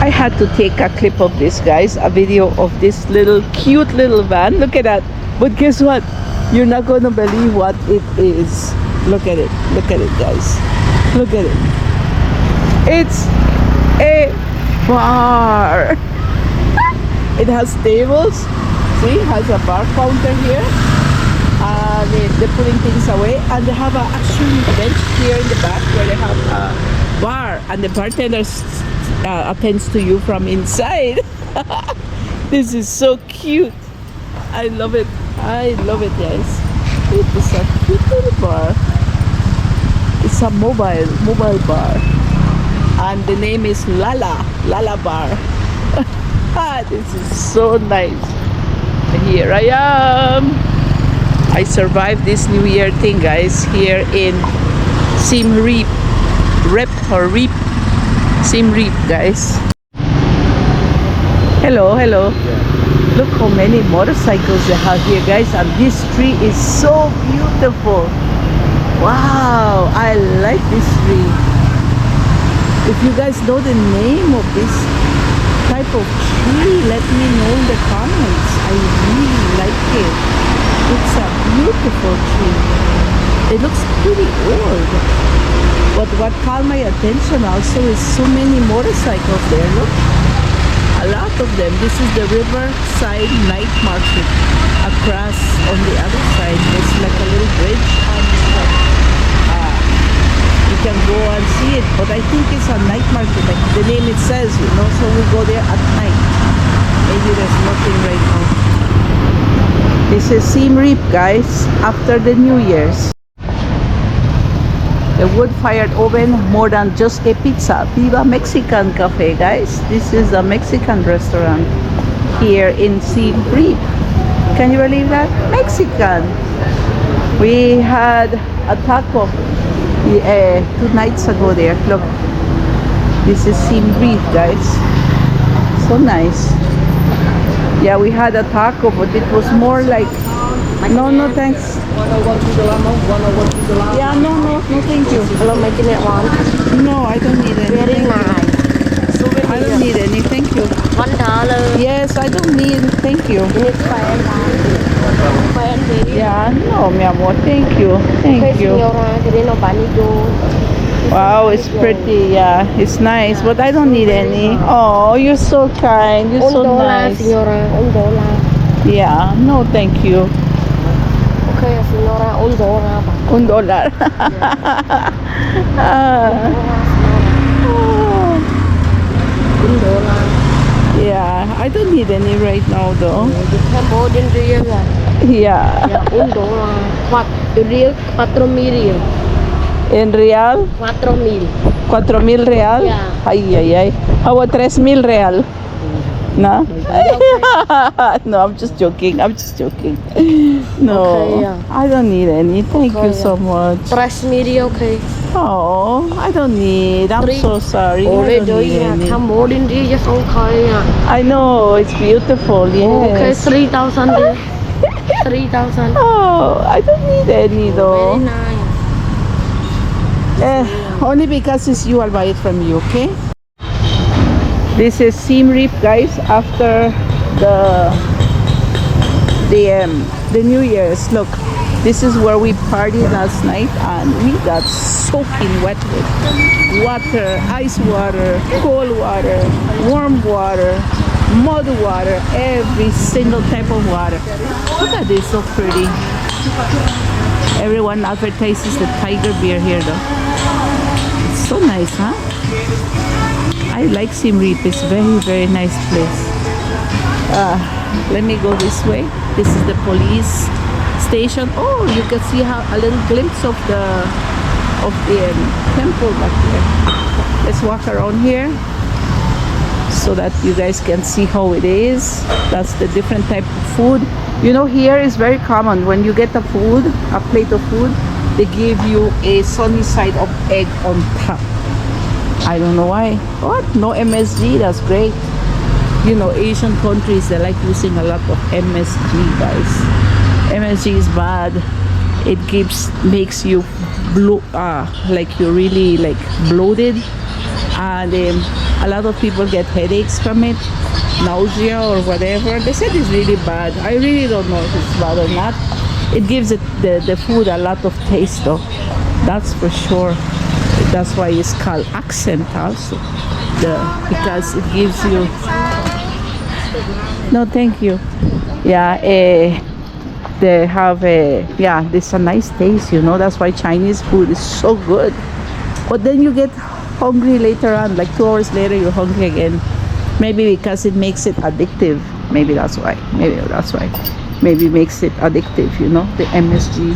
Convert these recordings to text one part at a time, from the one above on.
I had to take a clip of this, guys, a video of this little cute little van. Look at that. But guess what? You're not going to believe what it is. Look at it. Look at it, guys. Look at it. It's a bar. It has tables. See, it has a bar counter here. They're putting things away, and they have a actually bench here in the back where they have a bar, and the bartender attends to you from inside. This is so cute. I love it. I love it, guys. It is a cute little bar. It's a mobile bar, and the name is Lala Bar. This is so nice. Here I am. I survived this New Year thing, guys, here in Siem Reap. Siem Reap, guys. Hello. Look how many motorcycles they have here, guys, and this tree is so beautiful. Wow, I like this tree. If you guys know the name of this type of tree, let me know in the comments. I really like it. It's a beautiful tree. It looks pretty old. But what caught my attention also is so many motorcycles there. Look, a lot of them. This is the Riverside Night Market. Across on the other side, there's like a little bridge, and you can go and see it. But I think it's a night market, like the name it says, you know. So we go there at night. Maybe there's nothing right now. This is Siem Reap, guys, after the New Year's. The wood-fired oven, more than just a pizza. Viva Mexican Cafe, guys. This is a Mexican restaurant here in Siem Reap. Can you believe that? Mexican. We had a taco 2 nights ago there. Look, this is Siem Reap, guys. So nice. Yeah, we had a taco, but it was more like, no thanks. Yeah, no thank you. Hello, making it one. No, I don't need any. Very nice. I don't need any, thank you. $1. Yes, I don't need, thank you. You need $5. Yeah, no, mi amor, thank you. Thank you. Wow, it's pretty, yeah, it's nice, but I don't need any. Oh, you're so kind, you're so nice. $1. Yeah, no, thank you. Okay, señora, $1. $1. Yeah, I don't need any right now though. Cambodian real. Yeah. $1. Real 4,000. ¿En real? 4,000. 4,000 real? Yeah. Ay. How about 3,000 real? No? No, I'm just joking. No. Okay, yeah. I don't need any. Thank you so much. 3,000, okay. Oh, I don't need. I'm so sorry. I don't need any. Cambodian real just okay. I know, it's beautiful. Yes. Okay, 3,000. 3,000. Oh, I don't need any though. Very nice. Only because it's you, I'll buy it from you, okay? This is Siem Reap, guys, after the New Year's. Look, this is where we partied last night, and we got soaking wet with water, ice water, cold water, warm water, mud water, every single type of water. Look at this, so pretty. Everyone advertises the tiger beer here though. It's so nice, huh? I like Siem Reap. It's very nice place. Let me go this way. This is the police station. Oh, you can see how a little glimpse of the temple back there. Let's walk around here so that you guys can see how it is. That's the different type of food. You know, here is very common when you get a plate of food, they give you a sunny side of egg on top. I don't know why. What? No MSG? That's great. You know, Asian countries, they like using a lot of MSG, guys. MSG is bad. It makes you like you're really like bloated, and a lot of people get headaches from it, nausea or whatever. They said it's really bad. I really don't know if it's bad or not. It gives the food a lot of taste though, that's for sure. That's why it's called accent also, because it gives you. No, thank you. Yeah, they have yeah, this a nice taste, you know. That's why Chinese food is so good. But then you get hungry later on, like 2 hours later you're hungry again. Maybe because it makes it addictive. Maybe that's why. Maybe it makes it addictive, you know, the MSG.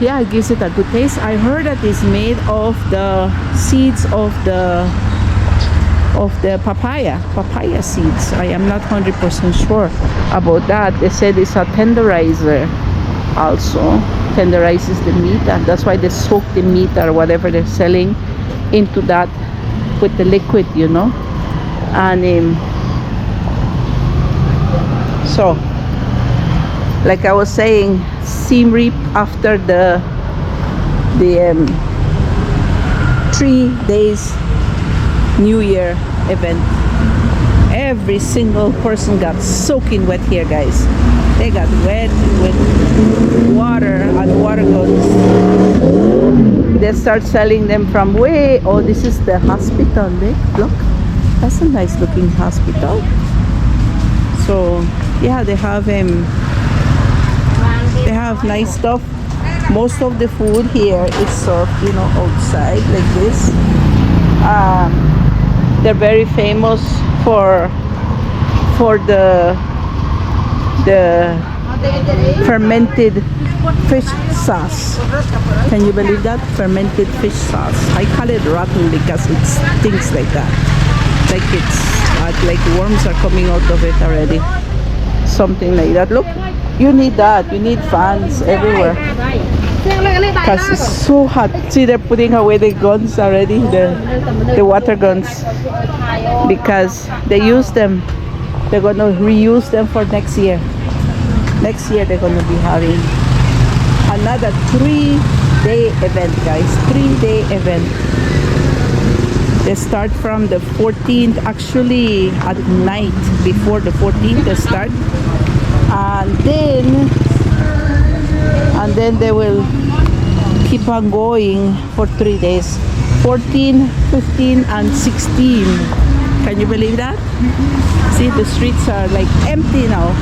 Yeah, it gives it a good taste. I heard that it's made of the seeds of the papaya seeds. I am not 100% sure about that. They said it's a tenderizer also, tenderizes the meat, and that's why they soak the meat or whatever they're selling into that with the liquid, you know. And so like I was saying, Siem Reap, after the 3 days New Year event, every single person got soaking wet here, guys. They got wet with water and water guns. They start selling them from way. Oh, this is the hospital. Look, that's a nice looking hospital. So yeah, they have nice stuff. Most of the food here is served, you know, outside like this. They're very famous for the fermented fish sauce. Can you believe that? Fermented fish sauce. I call it rotten because it stinks like that. Like it's like worms are coming out of it already. Something like that. Look, you need that. You need fans everywhere. Because it's so hot. See, they're putting away the guns already, the water guns, because they use them. They're going to reuse them for next year. Next year they're going to be having another 3-day event, guys. 3-day event. They start from the 14th, actually at night before the 14th they start, and then they will keep on going for 3 days, 14, 15 and 16. Can you believe that? See, the streets are like empty now.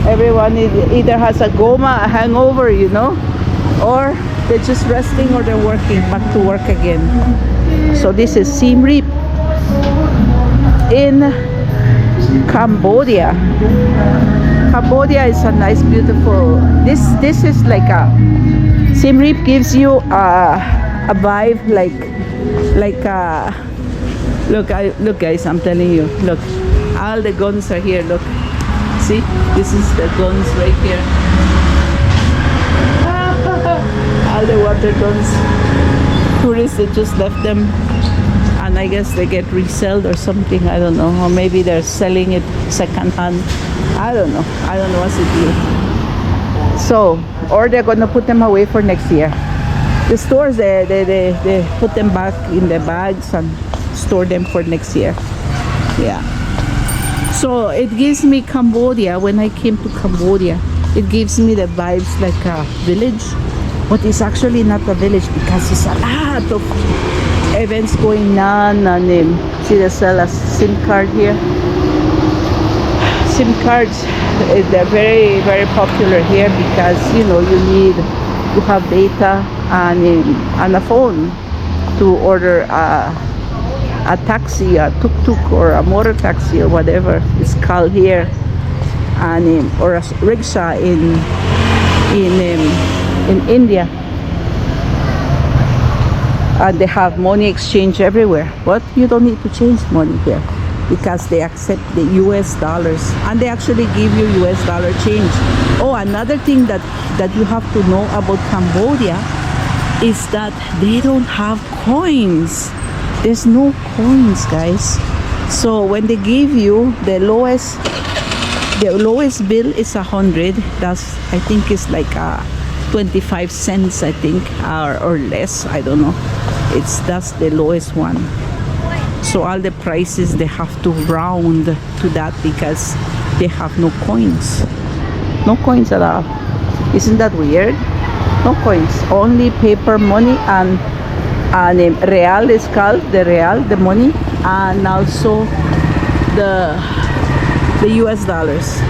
Everyone either has a goma, a hangover, you know, or they're just resting or they're working, back to work again. So this is Siem Reap in Cambodia. Cambodia is a nice, beautiful. This is like a Siem Reap gives you a vibe like a look guys, I'm telling you, look, all the guns are here. Look, see, this is the guns right here. All the water guns. Tourists, they just left them, and I guess they get resold or something. I don't know, or maybe they're selling it second hand. I don't know what's the deal. So, or they're gonna put them away for next year. The stores, they put them back in the bags and store them for next year. Yeah. So it gives me Cambodia. When I came to Cambodia, it gives me the vibes like a village, but it's actually not a village because it's a lot of events going on. And see, they sell a SIM card here. SIM cards, they're very, very popular here because, you know, you have data and a phone to order a taxi, a tuk-tuk or a motor taxi or whatever it's called here, and or a rickshaw in India. And they have money exchange everywhere, but you don't need to change money here because they accept the US dollars, and they actually give you US dollar change. Oh, another thing that you have to know about Cambodia is that they don't have coins. There's no coins, guys. So when they give you the lowest bill is 100. That's, I think, is like 25 cents, I think, or less, I don't know. That's the lowest one. So all the prices they have to round to that because they have no coins. No coins at all. Isn't that weird? No coins, only paper money, and real is called the real, the money, and also the US dollars.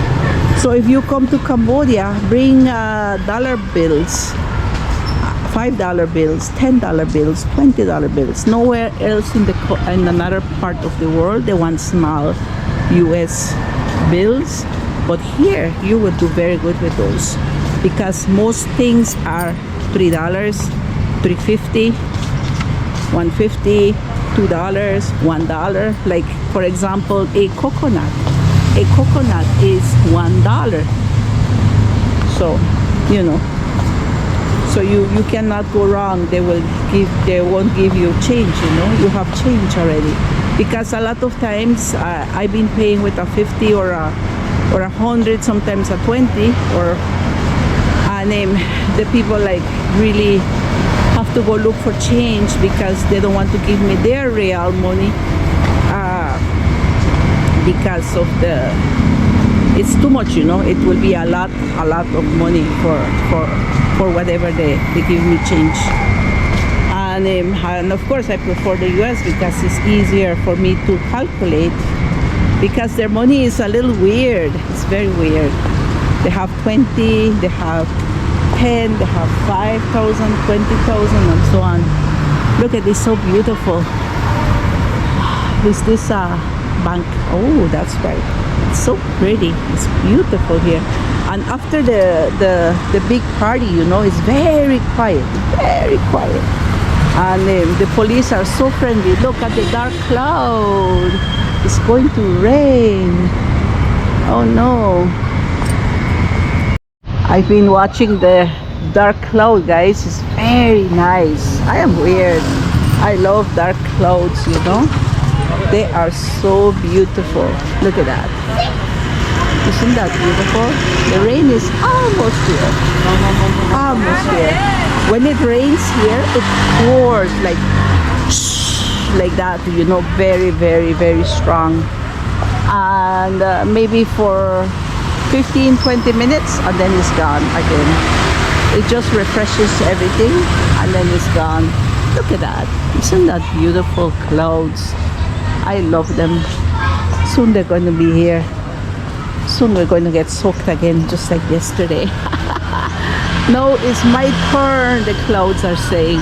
So if you come to Cambodia, bring dollar bills, $5 bills, $10 bills, $20 bills. Nowhere else in another part of the world they want small US bills, but here you would do very good with those because most things are $3, $3.50, $1.50, $2, $1. Like for example, a coconut is $1. So you know, so you cannot go wrong. They won't give you change, you know. You have change already, because a lot of times I've been paying with a 50 or a 100, sometimes a 20, or the people like really have to go look for change because they don't want to give me their real money because of it's too much, you know. It will be a lot of money for whatever they give me change. And of course I prefer the US because it's easier for me to calculate, because their money is a little weird. It's very weird. They have 20, they have 10, they have 5,000, 20,000, and so on. Look at this, so beautiful. Is this a bank? Oh, that's right. It's so pretty. It's beautiful here. And after the big party, you know, it's very quiet, very quiet. And the police are so friendly. Look at the dark cloud. It's going to rain. Oh no. I've been watching the dark cloud, guys. It's very nice. I am weird. I love dark clouds, you know. They are so beautiful. Look at that. Isn't that beautiful? The rain is almost here. Almost here. When it rains here, it pours like that, you know, very, very, very strong. And maybe for 15-20 minutes, and then it's gone again. It just refreshes everything, and then it's gone. Look at that. Isn't that beautiful? Clouds. I love them. Soon they're going to be here. Soon we're going to get soaked again, just like yesterday. No, it's my turn, the clouds are saying.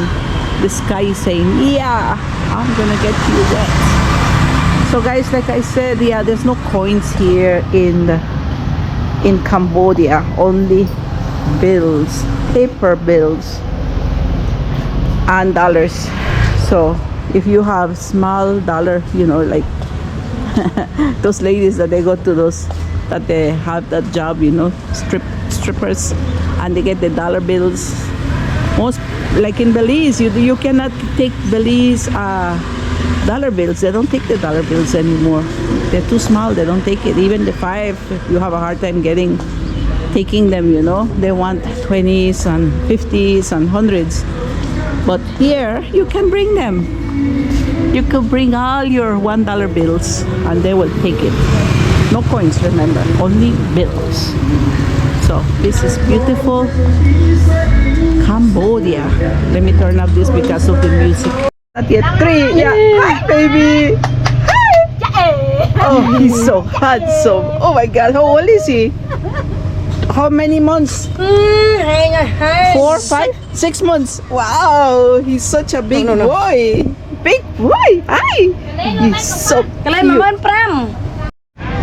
The sky is saying, yeah, I'm gonna get you wet. So guys, like I said, yeah, there's no coins here in Cambodia. Only bills, paper bills, and dollars. So if you have small dollar, you know, like those ladies that they go to those, that they have that job, you know, strippers, and they get the dollar bills. Most, like in Belize, you cannot take Belize dollar bills. They don't take the dollar bills anymore. They're too small. They don't take it. Even the 5, you have a hard time taking them, you know. They want 20s and 50s and 100s. But here, you can bring them. You could bring all your $1 bills and they will take it. No coins, remember, only bills. So this is beautiful Cambodia. Let me turn up this because of the music. Not yet 3. Yeah. Hi, baby. Hi. Oh, he's so handsome. Oh my God, how old is he? How many months? 4, 5, 6 months. Wow, he's such a big boy. Big boy. Hi. He's so cute.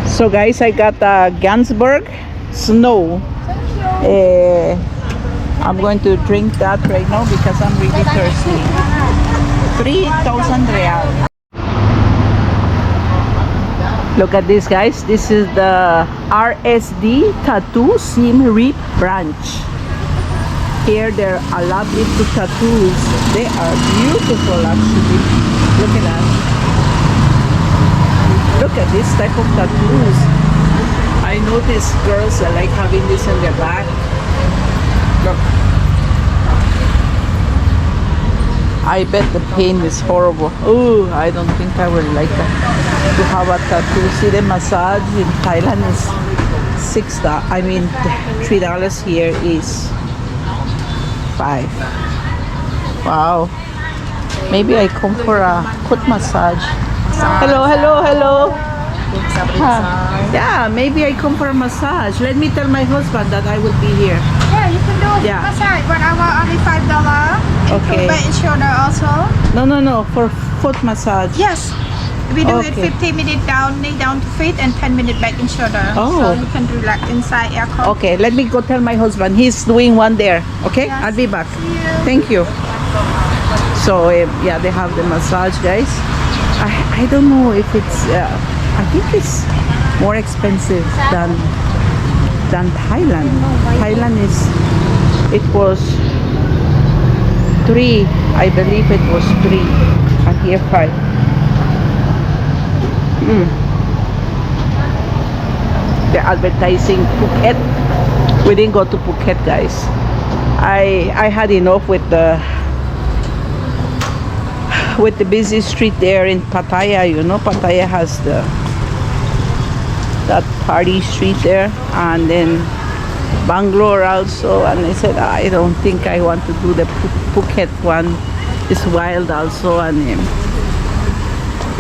So guys, I got Gansberg Snow. I'm going to drink that right now because I'm really thirsty. 3,000 real. Look at this, guys. This is the RSD Tattoo Siem Reap branch. Here there are a lot into tattoos. They are beautiful actually. Look at that. Look at this type of tattoos. I notice girls are like having this in their back. Look. I bet the pain is horrible. Oh, I don't think I would like to have a tattoo. See, the massage in Thailand is $6. I mean, $3 here is $5. Wow. Maybe I come for a foot massage. Hello, hello, hello. Yeah, maybe I come for a massage. Let me tell my husband that I will be here. Yeah, you can do a Yeah. massage, but I want only $5. Okay. Back and shoulder also. No, for foot massage. Yes. We do it Okay. 15 minutes down, knee down to feet, and 10 minutes back and shoulder. Oh. So you can relax inside aircon. Okay, let me go tell my husband. He's doing one there. Okay, Yes. I'll be back. See you. Thank you. So yeah, they have the massage, guys. I don't know if it's. I think it's more expensive than Thailand. Thailand is. It was 3. I believe it was 3, and here 5. They're advertising Phuket. We didn't go to Phuket, guys. I had enough with the busy street there in Pattaya. You know, Pattaya has that party street there, and then Bangalore also. And I said, I don't think I want to do the Phuket one. It's wild also, and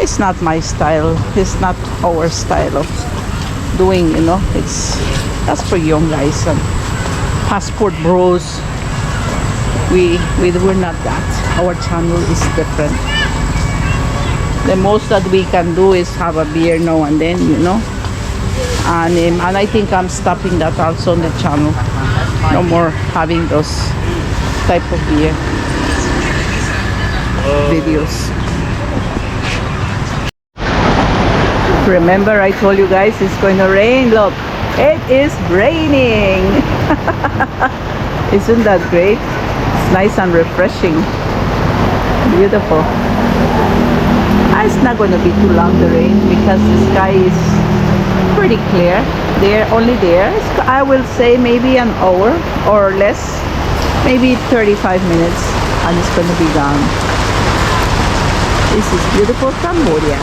it's not my style. It's not our style of doing, you know. That's for young guys and passport bros. We're not that. Our channel is different. The most that we can do is have a beer now and then, you know. And I think I'm stopping that also on the channel. No more having those type of beer videos. Remember, I told you guys it's going to rain. Look, it is raining. Isn't that great? It's nice and refreshing. Beautiful. It's not going to be too long, the rain, because the sky is pretty clear. Only there. I will say maybe an hour or less, maybe 35 minutes, and it's going to be gone. This is beautiful Cambodia.